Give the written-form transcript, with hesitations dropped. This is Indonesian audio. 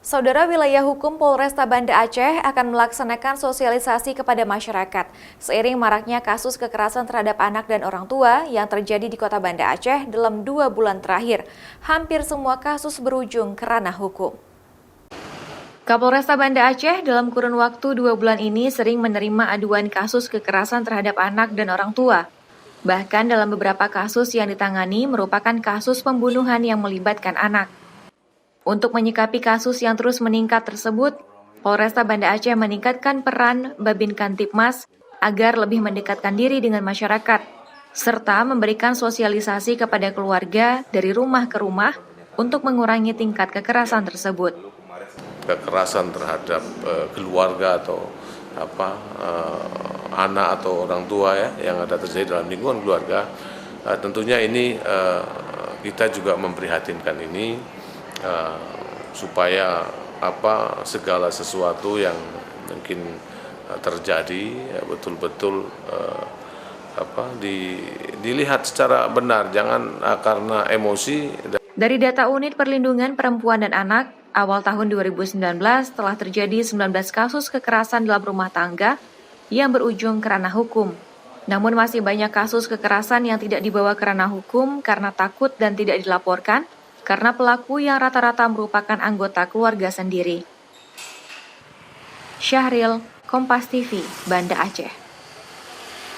Saudara, Wilayah Hukum Polresta Banda Aceh akan melaksanakan sosialisasi kepada masyarakat seiring maraknya kasus kekerasan terhadap anak dan orang tua yang terjadi di Kota Banda Aceh dalam 2 bulan terakhir. Hampir semua kasus berujung ke ranah hukum. Kapolresta Banda Aceh dalam kurun waktu 2 bulan ini sering menerima aduan kasus kekerasan terhadap anak dan orang tua. Bahkan dalam beberapa kasus yang ditangani merupakan kasus pembunuhan yang melibatkan anak. Untuk menyikapi kasus yang terus meningkat tersebut, Polresta Banda Aceh meningkatkan peran Babin Kantipmas agar lebih mendekatkan diri dengan masyarakat, serta memberikan sosialisasi kepada keluarga dari rumah ke rumah untuk mengurangi tingkat kekerasan tersebut. Kekerasan terhadap keluarga atau anak atau orang tua yang ada terjadi dalam lingkungan keluarga, tentunya ini kita juga memprihatinkan ini. Supaya segala sesuatu yang mungkin terjadi betul-betul dilihat secara benar, jangan karena emosi. Dari data Unit Perlindungan Perempuan dan Anak, awal tahun 2019 telah terjadi 19 kasus kekerasan dalam rumah tangga yang berujung ke ranah hukum. Namun masih banyak kasus kekerasan yang tidak dibawa ke ranah hukum karena takut dan tidak dilaporkan, karena pelaku yang rata-rata merupakan anggota keluarga sendiri. Syahril, Kompas TV, Banda Aceh.